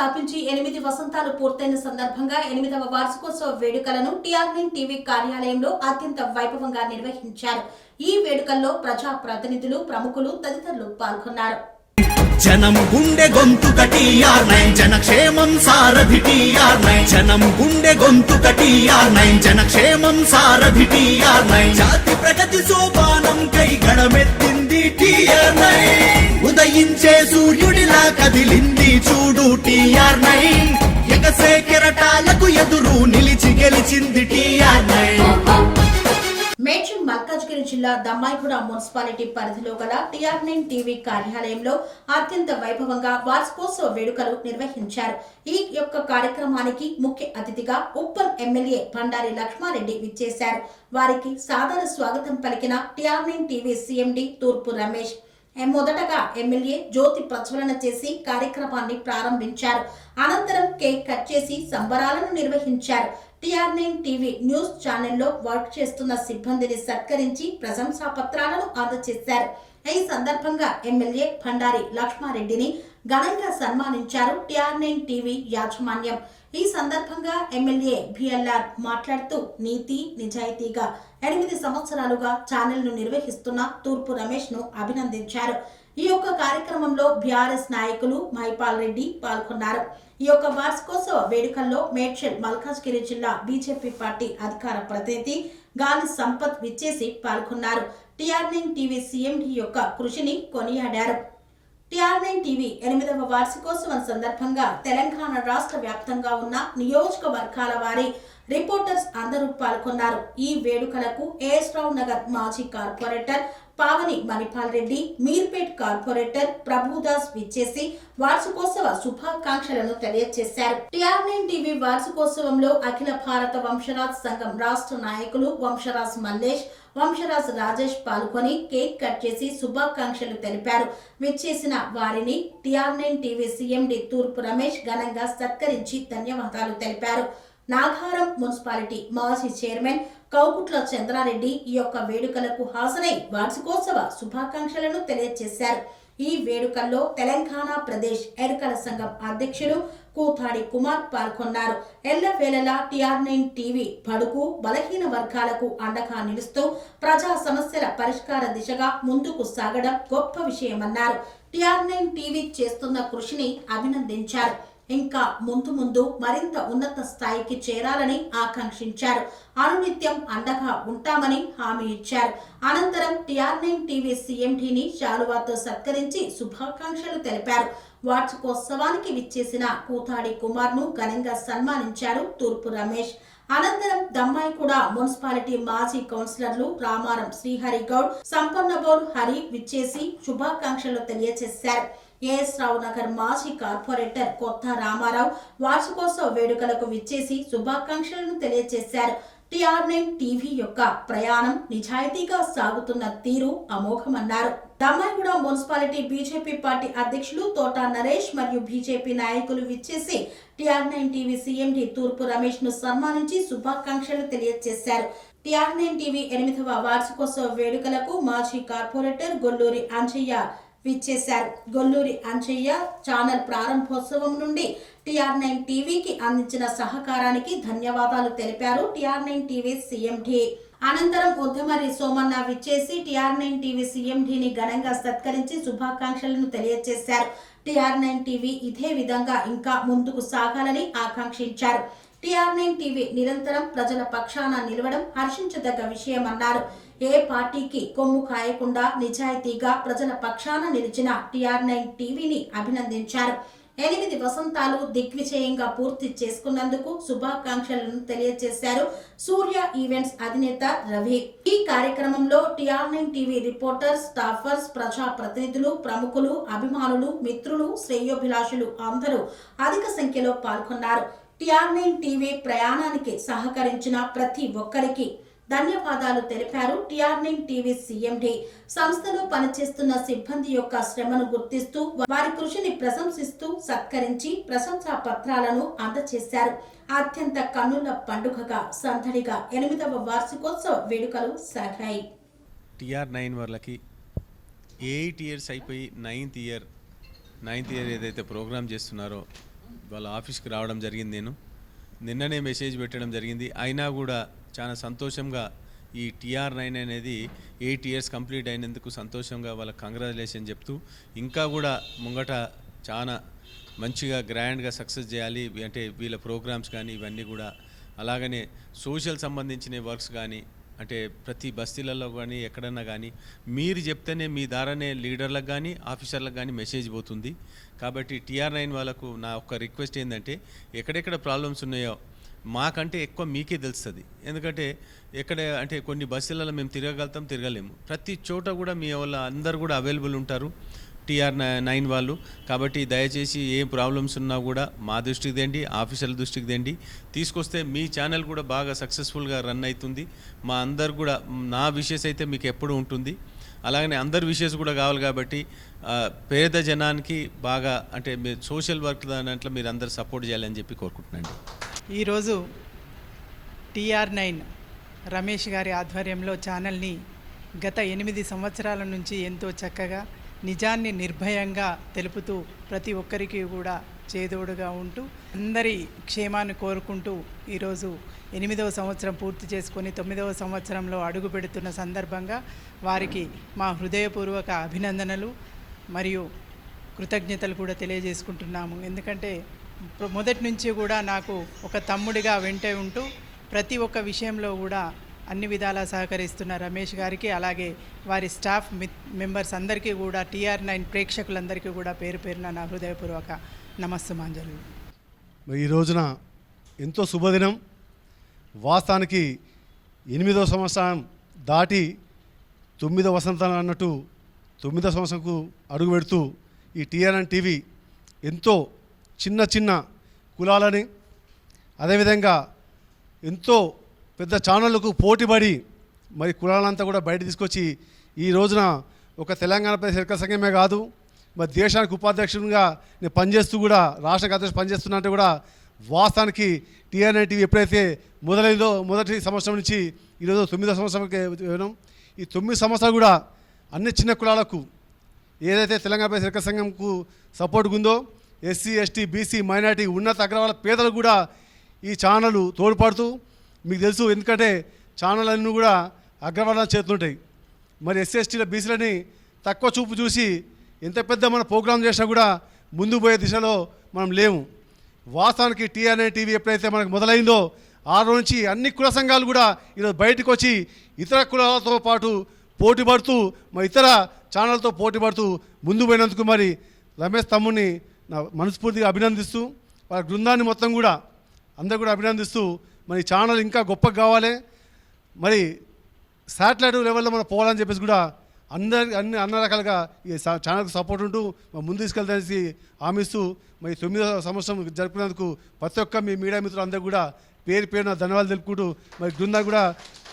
స్థాపించి 8 వసంతాలు పూర్తయిన సందర్భంగా 8వ వార్షికోత్సవ వేడుకలను TR9 టీవీ కార్యాలయంలో అత్యంత వైభవంగా నిర్వహించారు. ఈ వేడుకల్లో ప్రజా ప్రతినిధులు, ప్రముఖులు తదితరులు పాల్గొన్నారు. జనం గుండె గొంతుక TR9 జనక్షేమం సారథి TR9 జనం గుండె గొంతుక TR9 జనక్షేమం సారథి TR9 జాతి ప్రగతి సోపానం కై గడమెత్తింది TR9 ఉదయించే సూర్యుడిలా కదిలింది చూడు TR9 ఎగసే కెరటాలకు ఎదురు నిలిచి గెలిచింది TR9. మేడ్చల్ మల్కాజ్గిరి జిల్లా దమ్మాయిగూడ మున్సిపాలిటీ పరిధిలో గల TR9 టీవీ కార్యాలయంలో అత్యంత వైభవంగా వార్షికోత్సవ వేడుకలు నిర్వహించారు. ఈ యొక్క కార్యక్రమానికి ముఖ్య అతిథిగా ఉప్పల్ ఎమ్మెల్యే బండారి లక్ష్మారెడ్డి విచ్చేశారు. వారికి సాదర స్వాగతం పలికిన TR9 టీవీ CMD తూర్పు రమేష్ మొదటగా ఎమ్మెల్యే జ్యోతి ప్రజ్వలన చేసి కార్యక్రమాన్ని ప్రారంభించారు. అనంతరం కేక్ కట్ చేసి సంబరాలను నిర్వహించారు. TR9 టీవీ న్యూస్ ఛానల్లో వర్క్ చేస్తున్న సిబ్బందిని సత్కరించి ప్రశంసా పత్రాలను అందజేశారు. ఈ సందర్భంగా ఎమ్మెల్యే బండారి లక్ష్మారెడ్డిని ఘనంగా సన్మానించారు TR9 టీవీ యాజమాన్యం. ఈ సందర్భంగా ఎమ్మెల్యే BLR మాట్లాడుతూ నీతి నిజాయితీగా 8 సంవత్సరాలుగా ఛానల్ను నిర్వహిస్తున్న తూర్పు రమేష్ ను అభినందించారు. ఈ యొక్క కార్యక్రమంలో BRS నాయకులు మైపాల్ రెడ్డి పాల్గొన్నారు. ఈ యొక్క వార్షికోత్సవ వేడుకల్లో మేడ్చల్ మల్కాజ్గిరి జిల్లా బీజేపీ పార్టీ అధికార ప్రతినిధి గాలి సంపత్ విచ్చేసి పాల్గొన్నారు. TR9 టీవీ CMD యొక్క కృషిని కొనియాడారు. TR9 టీవీ 8వ వార్షికోత్సవం సందర్భంగా తెలంగాణ రాష్ట్ర వ్యాప్తంగా ఉన్న నియోజకవర్గాల వారి రిపోర్టర్స్ అందరూ పాల్గొన్నారు. ఈ వేడుకలకు AS రావు నగర్ మాజీ కార్పొరేటర్ పావని మణిపాల్ రెడ్డి, మీర్పేట్ కార్పొరేటర్ ప్రభుదాస్ విచ్చేసి వార్షికోత్సవ శుభాకాంక్షలను తెలియజేశారు. TR9 టీవీ వార్షికోత్సవంలో అఖిల భారత వంశరాజ్ సంఘం రాష్ట్ర నాయకులు వంశరాజ్ మల్లేష్, వంశరాజ్ రాజేష్ పాల్గొని కేక్ కట్ చేసి శుభాకాంక్షలు తెలిపారు. విచ్చేసిన వారిని TR9 టీవీ CMD తూర్పు రమేష్ ఘనంగా సత్కరించి ధన్యవాదాలు తెలిపారు. నాగారం మున్సిపాలిటీ మాజీ చైర్మన్ కౌకుట్ల చంద్రారెడ్డి ఈ యొక్క వేడుకలకు హాజరై వార్షికోత్సవ శుభాకాంక్షలను తెలియజేశారు. ఈ వేడుకల్లో తెలంగాణ ప్రదేశ్ ఎరుకల సంఘం అధ్యక్షులు కూతాడి కుమార్ పాల్గొన్నారు. ఎల్లవేళలా TR9 టీవీ బడుగు బలహీన వర్గాలకు అండగా నిలుస్తూ ప్రజా సమస్యల పరిష్కార దిశగా ముందుకు సాగడం గొప్ప విషయమన్నారు. TR9 టీవీ చేస్తున్న కృషిని అభినందించారు. ఇంకా ముందు మరింత ఉన్నత స్థాయికి చేరాలని ఆకాంక్షించారు. అనునిత్యం అండగా ఉంటామని హామీ ఇచ్చారు. అనంతరం TR9 టీవీ CMDని శాలువాతో సత్కరించి శుభాకాంక్షలు తెలిపారు. వార్షికోత్సవానికి విచ్చేసిన కూతాడి కుమార్ ను ఘనంగా సన్మానించారు తూర్పు రమేష్. అనంతరం దమ్మాయిగూడ మున్సిపాలిటీ మాజీ కౌన్సిలర్లు రామారం శ్రీహరి గౌడ్, సంపన్నబోల్ హరి విచ్చేసి శుభాకాంక్షలు తెలియజేశారు. AS రావు నగర్ మాజీ కార్పొరేటర్ కొత్త రామారావు వార్షికోత్సవ వేడుకలకు విచ్చేసి శుభాకాంక్షలను తెలియజేశారు. TR9 టీవీ యొక్క ప్రయాణం నిజాయితీగా సాగుతున్న తీరు అమోఘమన్నారు. దమ్మాయిగూడ మున్సిపాలిటీ బీజేపీ పార్టీ అధ్యక్షులు తోట నరేష్ మరియు బీజేపీ నాయకులు విచ్చేసి TR9 టీవీ CMD తూర్పు రమేష్ ను సన్మానించి శుభాకాంక్షలు తెలియజేశారు. TR9 టీవీ 8వ వార్షికోత్సవ వేడుకలకు మాజీ కార్పొరేటర్ గొల్లూరి అంజయ్య విచ్చేశారు. గొల్లూరి అంజయ్య ఛానల్ ప్రారంభోత్సవం నుండి TR9 టీవీకి అందించిన సహకారానికి ధన్యవాదాలు తెలిపారు TR9 టీవీ CMD. అనంతరం ఉద్దమరి సోమన్న విచ్చేసి TR9 టీవీ CMDని ఘనంగా సత్కరించి శుభాకాంక్షలను తెలియజేశారు. TR9 టీవీ ఇదే విధంగా ఇంకా ముందుకు సాగాలని ఆకాంక్షించారు. TR9 టీవీ నిరంతరం ప్రజల పక్షాన నిలవడం హర్షించదగ్గ విషయమన్నారు. ఏ పార్టీకి కొమ్ము కాయకుండా నిజాయితీగా ప్రజల పక్షాన నిలిచిన TR9 టీవీని అభినందించారు. 8 వసంతాలు దిగ్విజయంగా పూర్తి చేసుకున్నందుకు శుభాకాంక్షలను తెలియజేశారు సూర్య ఈవెంట్స్ అధినేత రవి. ఈ కార్యక్రమంలో TR9 టీవీ రిపోర్టర్స్, స్టాఫర్స్, ప్రజా ప్రతినిధులు, ప్రముఖులు, అభిమానులు, మిత్రులు, శ్రేయోభిలాషులు అందరూ అధిక సంఖ్యలో పాల్గొన్నారు. TR9 టీవీ ప్రయాణానికి సహకరించిన ప్రతి ఒక్కరికి ధన్యవాదాలు తెలిపారు TR9 టీవీ CMD. సంస్థలో పనిచేస్తున్న సిబ్బంది యొక్క శ్రమను గుర్తిస్తూ వారి కృషిని ప్రశంసిస్తూ సత్కరించి ప్రశంసా పత్రాలను అందజేశారు. అత్యంత కన్నుల పండుగగా సందడిగా 8వ వార్షికోత్సవ వేడుకలు సాగాయి. TR9 వాళ్ళకి 8 ఇయర్స్ అయిపోయి 9th ఇయర్ ఏదైతే ప్రోగ్రామ్ చేస్తున్నారో వాళ్ళ ఆఫీస్కి రావడం జరిగింది. నిన్ననే మెసేజ్ పెట్టడం జరిగింది. అయినా కూడా చాలా సంతోషంగా ఈ TR9 అనేది 8 years కంప్లీట్ అయినందుకు సంతోషంగా వాళ్ళకి కంగ్రాచులేషన్ చెప్తూ, ఇంకా కూడా ముంగట చాలా మంచిగా గ్రాండ్గా సక్సెస్ చేయాలి. అంటే వీళ్ళ ప్రోగ్రామ్స్ కానీ ఇవన్నీ కూడా, అలాగనే సోషల్ సంబంధించిన వర్క్స్ కానీ, అంటే ప్రతి బస్తీలలో కానీ ఎక్కడన్నా కానీ మీరు చెప్తేనే మీ ద్వారానే లీడర్లకు కానీ ఆఫీసర్లకు కానీ మెసేజ్ పోతుంది. కాబట్టి TR9 వాళ్ళకు నా ఒక్క రిక్వెస్ట్ ఏంటంటే, ఎక్కడెక్కడ ప్రాబ్లమ్స్ ఉన్నాయో మాకంటే ఎక్కువ మీకే తెలుస్తుంది. ఎందుకంటే ఎక్కడ అంటే కొన్ని బస్సులలో మేము తిరగలేము. ప్రతి చోట కూడా మీ వాళ్ళ అందరు కూడా అవైలబుల్ ఉంటారు TR9 వాళ్ళు. కాబట్టి దయచేసి ఏ ప్రాబ్లమ్స్ ఉన్నా కూడా మా దృష్టికి తేండి, ఆఫీసర్ల దృష్టికి తేండి. తీసుకొస్తే మీ ఛానల్ కూడా బాగా సక్సెస్ఫుల్గా రన్ అవుతుంది. మా అందరు కూడా నా విషయస్ అయితే మీకు ఎప్పుడు ఉంటుంది. అలాగనే అందరి విషయస్ కూడా కావాలి. కాబట్టి పేద జనానికి బాగా అంటే మీరు సోషల్ వర్క్ దాంట్లో మీరు అందరు సపోర్ట్ చేయాలని చెప్పి కోరుకుంటున్నాను. ఈరోజు TR9 రమేష్ గారి ఆధ్వర్యంలో ఛానల్ని గత 8 సంవత్సరాల నుంచి ఎంతో చక్కగా నిజాన్ని నిర్భయంగా తెలుపుతూ ప్రతి ఒక్కరికి కూడా చేదోడుగా ఉంటూ అందరి క్షేమాన్ని కోరుకుంటూ ఈరోజు 8వ సంవత్సరం పూర్తి చేసుకొని 9వ సంవత్సరంలో అడుగు పెడుతున్న సందర్భంగా వారికి మా హృదయపూర్వక అభినందనలు మరియు కృతజ్ఞతలు కూడా తెలియజేసుకుంటున్నాము. ఎందుకంటే మొదటి నుంచి కూడా నాకు ఒక తమ్ముడిగా వెంటే ఉంటూ ప్రతి ఒక్క విషయంలో కూడా అన్ని విధాలా సహకరిస్తున్న రమేష్ గారికి, అలాగే వారి స్టాఫ్ మెంబర్స్ అందరికీ కూడా TR9 ప్రేక్షకులందరికీ కూడా పేరు పేరున నా హృదయపూర్వక నమస్సుమాంజలు. ఈ రోజున ఎంతో శుభదినం. వాస్తవానికి 8వ సంవత్సరం దాటి 9వ వసంతం అన్నట్టు 9వ సంవత్సరంకు అడుగు పెడుతూ ఈ TR9 టీవీ ఎంతో చిన్న కులాలని, అదేవిధంగా ఎంతో పెద్ద ఛానళ్ళకు పోటీపడి మరి కులాలంతా కూడా బయట తీసుకొచ్చి ఈ రోజున ఒక తెలంగాణ ప్రదేశ్ ఎన్నికల సంఘమే కాదు, మరి దేశానికి ఉపాధ్యక్షునిగా నేను పనిచేస్తూ కూడా రాష్ట్ర అధ్యక్షుడు పనిచేస్తున్నా అంటే కూడా వాస్తవానికి TR9 టీవీ ఎప్పుడైతే మొదలైందో మొదటి సంవత్సరం నుంచి ఈరోజు 9వ సంవత్సరంకి విన్నాం. ఈ 9 సంవత్సరాలు కూడా అన్ని చిన్న కులాలకు ఏదైతే తెలంగాణ ప్రదేశ్ ఎన్నికల సంఘంకు సపోర్ట్గా ఉందో SC, ST, BC, మైనారిటీ, ఉన్నత అగ్రవాళ్ళ పేదలు కూడా ఈ ఛానల్ తోడ్పడుతూ, మీకు తెలుసు ఎందుకంటే ఛానల్ అన్నీ కూడా అగ్రవర్ణ చేతుంటాయి. మరి SC, ST, BCలని తక్కువ చూపు చూసి ఎంత పెద్ద మన ప్రోగ్రాం చేసినా కూడా ముందు పోయే దిశలో మనం లేము. వాస్తవానికి TR9 టీవీ ఎప్పుడైతే మనకు మొదలైందో ఆ రోజు నుంచి అన్ని కుల సంఘాలు కూడా ఈరోజు బయటకు వచ్చి ఇతర కులాలతో పాటు పోటీ పడుతూ మరి ఇతర ఛానల్తో పోటీ పడుతూ ముందు పోయినందుకు మరి రమేష్ తమ్ముడిని నా మనస్ఫూర్తిగా అభినందిస్తూ, వాళ్ళ బృందాన్ని మొత్తం కూడా అందరూ కూడా అభినందిస్తూ, మరి ఛానల్ ఇంకా గొప్పగా కావాలి, మరి శాటిలైట్ లెవెల్లో మనం పోవాలని చెప్పేసి కూడా అన్ని రకాలుగా ఈ ఛానల్కి సపోర్ట్ ఉంటూ ముందు తీసుకెళ్తానేసి హామీస్తూ, మరి 9వ సంవత్సరం జరుపుకున్నందుకు ప్రతి ఒక్క మీ మీడియా మిత్రులు అందరూ కూడా పేరున ధన్యవాదాలు తెలుపుకుంటూ, మరి బృందా కూడా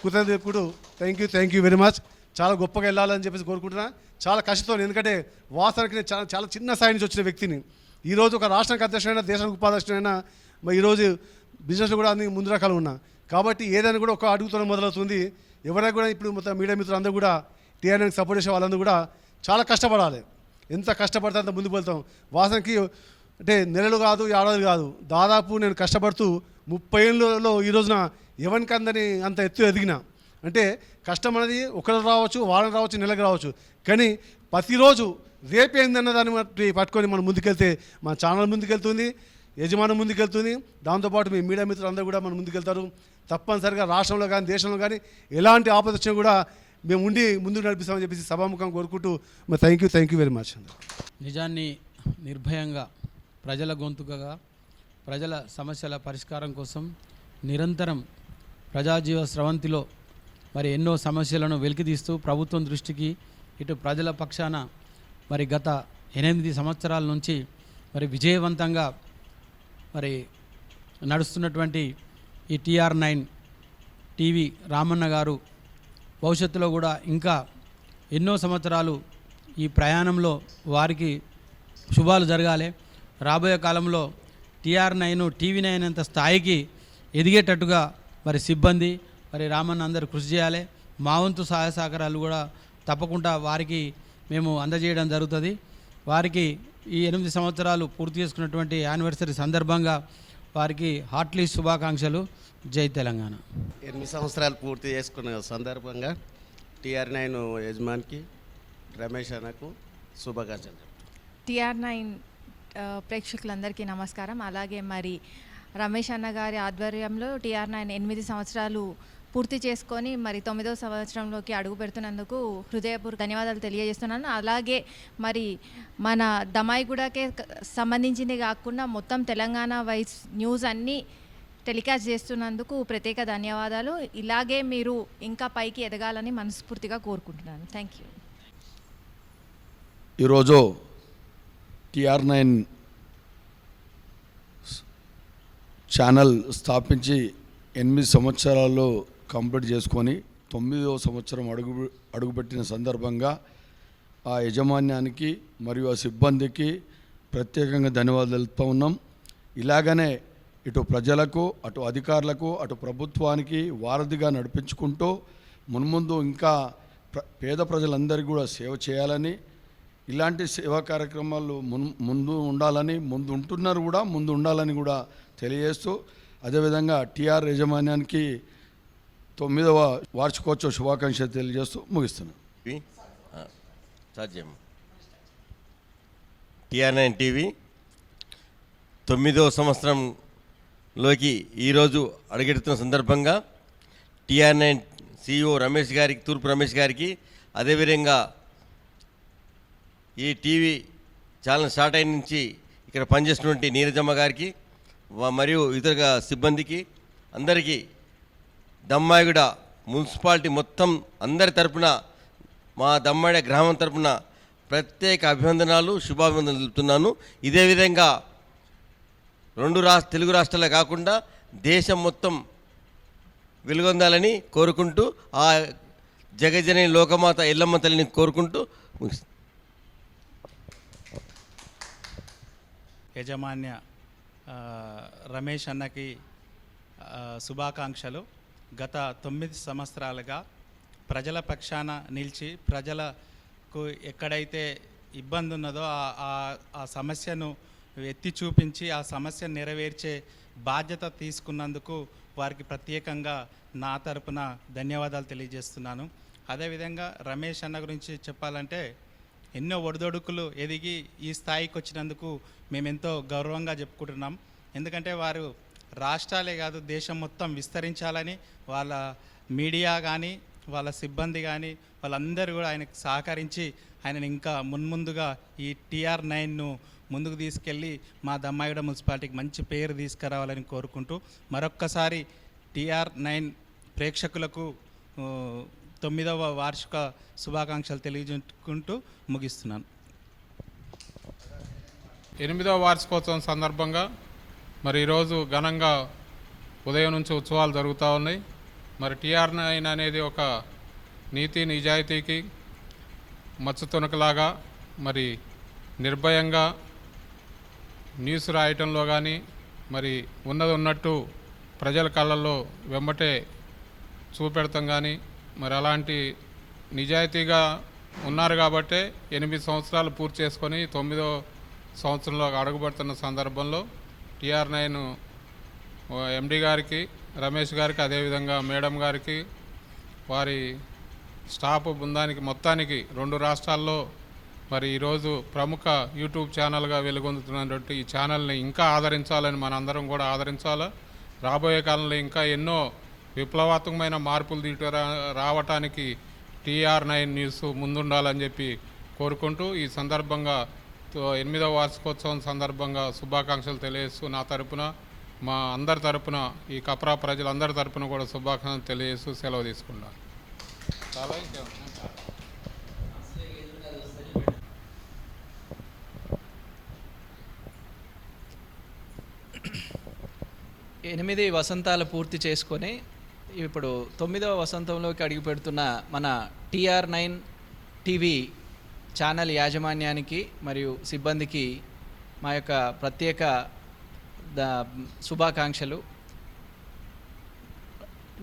కృతజ్ఞత తెలుపుకుంటూ థ్యాంక్ యూ వెరీ మచ్. చాలా గొప్పగా వెళ్ళాలని చెప్పేసి కోరుకుంటున్నా. చాలా కష్టంతో, ఎందుకంటే వాస్తవానికి నేను చాలా చిన్న స్థాయి నుంచి వచ్చిన వ్యక్తిని. ఈరోజు ఒక రాష్ట్రానికి అధ్యక్షుడైనా, దేశానికి ఉపాధ్యక్షుడైనా, మరి ఈరోజు బిజినెస్లో కూడా అన్ని ముందు రకాలు ఉన్నా. కాబట్టి ఏదైనా కూడా ఒక అడుగుతోనే మొదలవుతుంది. ఎవరైనా కూడా ఇప్పుడు మొత్తం మీడియా మిత్రులు అందరూ కూడా TR9కి సపోర్ట్ చేసే వాళ్ళందరూ కూడా చాలా కష్టపడాలి. ఎంత కష్టపడితే అంత ముందుకు వెళ్తాం. వాసనకి అంటే నెలలు కాదు, ఏడాది కాదు, దాదాపు నేను కష్టపడుతూ 30 ఏళ్ళలో ఈ రోజున ఎవరికందని అంత ఎత్తు ఎదిగిన. అంటే కష్టం అనేది ఒకరు రావచ్చు, వారం రావచ్చు, నెలకు రావచ్చు, కానీ ప్రతిరోజు రేపేందన్న దాన్ని పట్టుకొని మనం ముందుకెళ్తే మన ఛానల్ ముందుకెళ్తుంది, యజమానం ముందుకెళ్తుంది, దాంతోపాటు మీ మీడియా మిత్రులు అందరూ కూడా మనం ముందుకెళ్తారు. తప్పనిసరిగా రాష్ట్రంలో కానీ దేశంలో కానీ ఎలాంటి ఆపద వచ్చినా కూడా మేము ఉండి ముందుకు నడిపిస్తామని చెప్పేసి సభాముఖం కోరుకుంటూ మరి థ్యాంక్ యూ వెరీ మచ్. నిజాన్ని నిర్భయంగా ప్రజల గొంతుకగా ప్రజల సమస్యల పరిష్కారం కోసం నిరంతరం ప్రజాజీవ స్రవంతిలో మరి ఎన్నో సమస్యలను వెలికితీస్తూ ప్రభుత్వం దృష్టికి ఇటు ప్రజల పక్షాన మరి గత 8 సంవత్సరాల నుంచి మరి విజయవంతంగా మరి నడుస్తున్నటువంటి ఈ TR9 టీవీ రామన్న గారు భవిష్యత్తులో కూడా ఇంకా ఎన్నో సంవత్సరాలు ఈ ప్రయాణంలో వారికి శుభాలు జరగాలి. రాబోయే కాలంలో TR9 TV9 అంత స్థాయికి ఎదిగేటట్టుగా మరి సిబ్బంది మరి రామన్న అందరూ కృషి చేయాలి. మా వంతు సహాయ సహకారాలు కూడా తప్పకుండా వారికి మేము అందజేయడం జరుగుతుంది. వారికి ఈ 8 సంవత్సరాలు పూర్తి చేసుకున్నటువంటి యానివర్సరీ సందర్భంగా వారికి హార్ట్లీ శుభాకాంక్షలు. జై తెలంగాణ. 8 సంవత్సరాలు పూర్తి చేసుకున్న సందర్భంగా TR9 యజమానికి రమేష్ అన్నకు శుభాకాంక్షలు. TR9 ప్రేక్షకులందరికీ నమస్కారం. అలాగే మరి రమేష్ అన్న గారి ఆధ్వర్యంలో TR9 8 సంవత్సరాలు పూర్తి చేసుకొని మరి 9వ సంవత్సరంలోకి అడుగు పెడుతున్నందుకు హృదయపూర్వక ధన్యవాదాలు తెలియజేస్తున్నాను. అలాగే మరి మన దమ్మాయిగూడకే సంబంధించింది కాకుండా మొత్తం తెలంగాణ వైస్ న్యూస్ అన్నీ టెలికాస్ట్ చేస్తున్నందుకు ప్రత్యేక ధన్యవాదాలు. ఇలాగే మీరు ఇంకా పైకి ఎదగాలని మనస్ఫూర్తిగా కోరుకుంటున్నాను. Thank you. ఈరోజు TR9 ఛానల్ స్థాపించి 8 సంవత్సరాల్లో కంప్లీట్ చేసుకొని 9వ సంవత్సరం అడుగుపెట్టిన సందర్భంగా ఆ యజమాన్యానికి మరియు ఆ సిబ్బందికి ప్రత్యేకంగా ధన్యవాదాలు తెలుపుతూ ఉన్నాం. ఇలాగనే ఇటు ప్రజలకు, అటు అధికారులకు, అటు ప్రభుత్వానికి వారధిగా నడిపించుకుంటూ మున్ముందు ఇంకా పేద ప్రజలందరికీ కూడా సేవ చేయాలని, ఇలాంటి సేవా కార్యక్రమాలు ముందు ఉండాలని, ముందు ఉంటున్నారు కూడా, ముందు ఉండాలని కూడా తెలియజేస్తూ, అదేవిధంగా TR యాజమాన్యానికి 9వ వార్షికోత్సవ శుభాకాంక్షలు తెలియజేస్తూ ముగిస్తున్నాను. సాధ్యం. TR9 టీవీ 9వ సంవత్సరంలోకి ఈరోజు అడుగెడుతున్న సందర్భంగా TR9 CEO రమేష్ గారికి, తూర్పు రమేష్ గారికి, అదేవిధంగా ఈ టీవీ ఛానల్ స్టార్ట్ అయిన నుంచి ఇక్కడ పనిచేస్తున్నటువంటి నీరజమ్మ గారికి మరియు ఇతర సిబ్బందికి అందరికీ దమ్మాయిగూడ మున్సిపాలిటీ మొత్తం అందరి తరపున, మా దమ్మాయిగూడ గ్రామం తరపున ప్రత్యేక అభివందనాలు, శుభాభివందనలు తెలుపుతున్నాను. ఇదే విధంగా తెలుగు రాష్ట్రాలే కాకుండా దేశం మొత్తం వెలుగొందాలని కోరుకుంటూ, ఆ జగజనని లోకమాత ఎల్లమ్మ తల్లిని కోరుకుంటూ యజమాన్య రమేష్ అన్నకి శుభాకాంక్షలు. గత 9 సంవత్సరాలుగా ప్రజల పక్షాన నిలిచి ప్రజలకు ఎక్కడైతే ఇబ్బంది ఉన్నదో ఆ సమస్యను ఎత్తి చూపించి ఆ సమస్యను నెరవేర్చే బాధ్యత తీసుకున్నందుకు వారికి ప్రత్యేకంగా నా తరపున ధన్యవాదాలు తెలియజేస్తున్నాను. అదేవిధంగా రమేష్ అన్న గురించి చెప్పాలంటే ఎన్నో ఒడిదొడుకులు ఎదిగి ఈ స్థాయికి వచ్చినందుకు మేమెంతో గౌరవంగా చెప్పుకుంటున్నాం. ఎందుకంటే వారు రాష్ట్రాలే కాదు దేశం మొత్తం విస్తరించాలని వాళ్ళ మీడియా కానీ, వాళ్ళ సిబ్బంది కానీ, వాళ్ళందరూ కూడా ఆయనకు సహకరించి ఆయనను ఇంకా మున్ముందుగా ఈ TR9ను ముందుకు తీసుకెళ్ళి మా దమ్మాయిగూడ మున్సిపాలిటీకి మంచి పేరు తీసుకురావాలని కోరుకుంటూ మరొక్కసారి TR9 ప్రేక్షకులకు 9వ వార్షిక శుభాకాంక్షలు తెలియజేసుకుంటూ ముగిస్తున్నాను. 8వ వార్షికోత్సవం సందర్భంగా మరి ఈరోజు ఘనంగా ఉదయం నుంచి ఉత్సవాలు జరుగుతూ ఉన్నాయి. మరి TR9 అనేది ఒక నీతి నిజాయితీకి మచ్చు తునకలాగా మరి నిర్భయంగా న్యూస్ రాయటంలో కానీ, మరి ఉన్నది ఉన్నట్టు ప్రజల కళ్ళల్లో వెంబటే చూపెడతాం కానీ, మరి అలాంటి నిజాయితీగా ఉన్నారు కాబట్టే 8 సంవత్సరాలు పూర్తి చేసుకొని 9వ సంవత్సరంలో అడుగుపడుతున్న సందర్భంలో TR9 MD గారికి, రమేష్ గారికి, అదేవిధంగా మేడం గారికి, వారి స్టాఫ్ బృందానికి మొత్తానికి 2 రాష్ట్రాల్లో మరి ఈరోజు ప్రముఖ యూట్యూబ్ ఛానల్గా వెలుగొందుతున్నటువంటి ఈ ఛానల్ని ఇంకా ఆదరించాలని మనందరం కూడా ఆదరించాలి. రాబోయే కాలంలో ఇంకా ఎన్నో విప్లవాత్మకమైన మార్పులు రావటానికి TR9 న్యూస్ ముందుండాలని చెప్పి కోరుకుంటూ, ఈ సందర్భంగా 8వ వార్షికోత్సవం సందర్భంగా శుభాకాంక్షలు తెలియజేస్తూ నా తరపున, మా అందరి తరపున, ఈ కప్రా ప్రజలందరి తరపున కూడా శుభాకాంక్షలు తెలియజేస్తూ సెలవు తీసుకున్నాను. చాలా 8 వసంతాలు పూర్తి చేసుకొని ఇప్పుడు 9వ వసంతంలోకి అడుగుపెడుతున్న మన TR9 టీవీ ఛానల్ యాజమాన్యానికి మరియు సిబ్బందికి మా యొక్క ప్రత్యేక శుభాకాంక్షలు.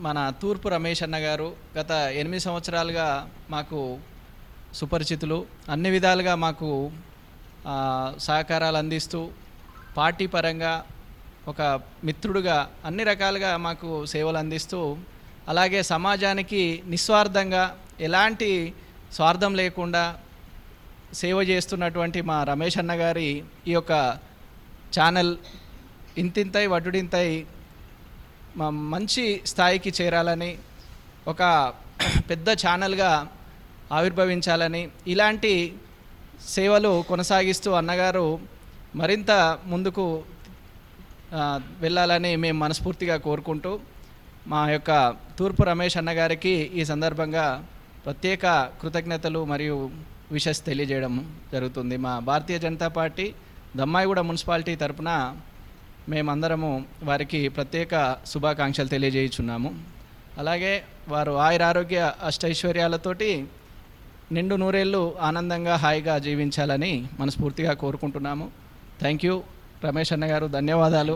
మన తూర్పు రమేష్ అన్న గారు గత 8 సంవత్సరాలుగా మాకు సుపరిచితులు, అన్ని విధాలుగా మాకు సహకారాలు అందిస్తూ పార్టీ పరంగా ఒక మిత్రుడుగా అన్ని రకాలుగా మాకు సేవలు అందిస్తూ, అలాగే సమాజానికి నిస్వార్థంగా ఎలాంటి స్వార్థం లేకుండా సేవ చేస్తున్నటువంటి మా రమేష్ అన్న గారి ఈ యొక్క ఛానల్ ఇంతింతై వటుడింతై మంచి స్థాయికి చేరాలని, ఒక పెద్ద ఛానల్గా ఆవిర్భవించాలని, ఇలాంటి సేవలు కొనసాగిస్తూ అన్నగారు మరింత ముందుకు వెళ్ళాలని మేము మనస్ఫూర్తిగా కోరుకుంటూ, మా యొక్క తూర్పు రమేష్ అన్నగారికి ఈ సందర్భంగా ప్రత్యేక కృతజ్ఞతలు మరియు విషెస్ తెలియజేయడం జరుగుతుంది. మా భారతీయ జనతా పార్టీ దమ్మాయిగూడ మున్సిపాలిటీ తరపున మేమందరము వారికి ప్రత్యేక శుభాకాంక్షలు తెలియజేయుచున్నాము. అలాగే వారు ఆయురారోగ్య అష్టైశ్వర్యాలతోటి నిండు నూరేళ్ళు ఆనందంగా హాయిగా జీవించాలని మనస్ఫూర్తిగా కోరుకుంటున్నాము. థ్యాంక్ యూ రమేష్ అన్న గారు, ధన్యవాదాలు.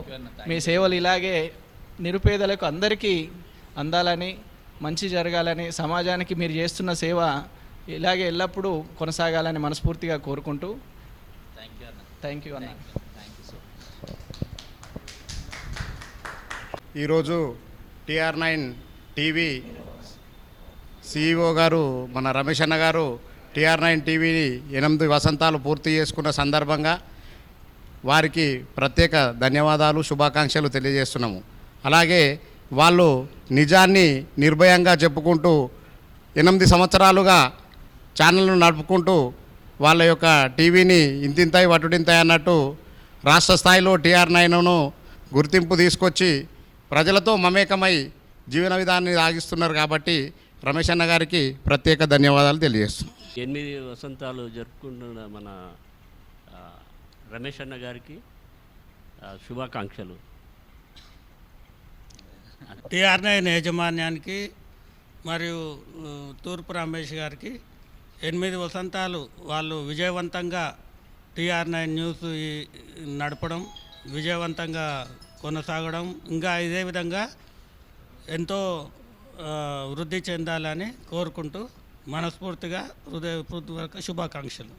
మీ సేవలు ఇలాగే నిరుపేదలకు అందరికీ అందాలని, మంచి జరగాలని, సమాజానికి మీరు చేస్తున్న సేవ ఇలాగే ఎల్లప్పుడూ కొనసాగాలని మనస్ఫూర్తిగా కోరుకుంటూ థ్యాంక్ యూ అన్న. ఈరోజు TR9 టీవీ CEO గారు మన రమేష్ అన్న గారు TR9 టీవీని 8 వసంతాలు పూర్తి చేసుకున్న సందర్భంగా వారికి ప్రత్యేక ధన్యవాదాలు, శుభాకాంక్షలు తెలియజేస్తున్నాము. అలాగే వాళ్ళు నిజాన్ని నిర్భయంగా చెప్పుకుంటూ 8 సంవత్సరాలుగా ఛానల్ను నడుపుకుంటూ వాళ్ళ యొక్క టీవీని ఇంతింతాయి వటుడింతాయి అన్నట్టు రాష్ట్ర స్థాయిలో TR9ను గుర్తింపు తీసుకొచ్చి ప్రజలతో మమేకమై జీవన విధానాన్ని సాగిస్తున్నారు. కాబట్టి రమేష్ అన్న గారికి ప్రత్యేక ధన్యవాదాలు తెలియజేస్తున్నాం. 8 వసంతాలు జరుపుకుంటున్న మన రమేష్ అన్న గారికి శుభాకాంక్షలు. TR9 యాజమాన్యానికి మరియు తూర్పు రమేష్ గారికి 8 వసంతాలు వాళ్ళు విజయవంతంగా TR9 న్యూస్ నడపడం, విజయవంతంగా కొనసాగడం, ఇంకా ఇదే విధంగా ఎంతో వృద్ధి చెందాలని కోరుకుంటూ మనస్ఫూర్తిగా హృదయపూర్వక శుభాకాంక్షలు.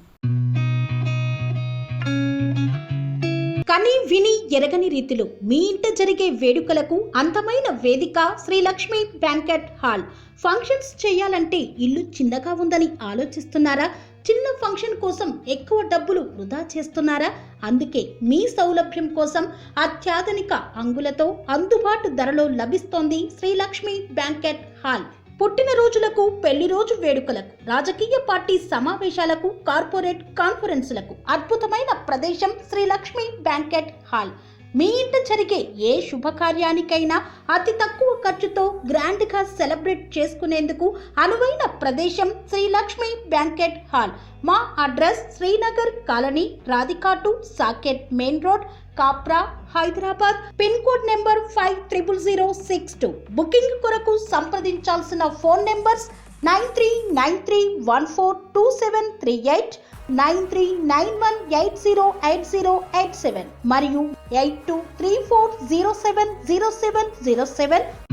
కని విని ఎరగని రీతిలో మీ ఇంట జరిగే వేడుకలకు అందమైన వేదిక Sri Lakshmi banquet hall. Functions చేయాలంటే ఇల్లు చిన్నగా ఉందని ఆలోచిస్తున్నారా? చిన్న ఫంక్షన్ కోసం ఎక్కువ డబ్బులు వృధా చేస్తున్నారా? అందుకే మీ సౌలభ్యం కోసం అత్యాధునిక అంగులతో అందుబాటు ధరలో లభిస్తోంది శ్రీ లక్ష్మి బ్యాంకెట్ హాల్. పుట్టినరోజులకు, పెళ్లి రోజు వేడుకలకు, రాజకీయ పార్టీ సమావేశాలకు, కార్పొరేట్ కాన్ఫరెన్సులకు అద్భుతమైన ప్రదేశం శ్రీ లక్ష్మి బ్యాంకెట్ హాల్. మీ ఇంట జరిగే ఏ శుభకార్యానికైనా అతి తక్కువ ఖర్చుతో గ్రాండ్గా సెలబ్రేట్ చేసుకునేందుకు అనువైన ప్రదేశం శ్రీ లక్ష్మి బ్యాంకెట్ హాల్. మా అడ్రస్ శ్రీనగర్ కాలనీ, రాధికాటు, Saket main road, Kapra, Hyderabad. Pin code number 500062. Booking కొరకు సంప్రదించాల్సిన ఫోన్ నెంబర్స్ 9393142738, 9391808087 మరియు 8234070707.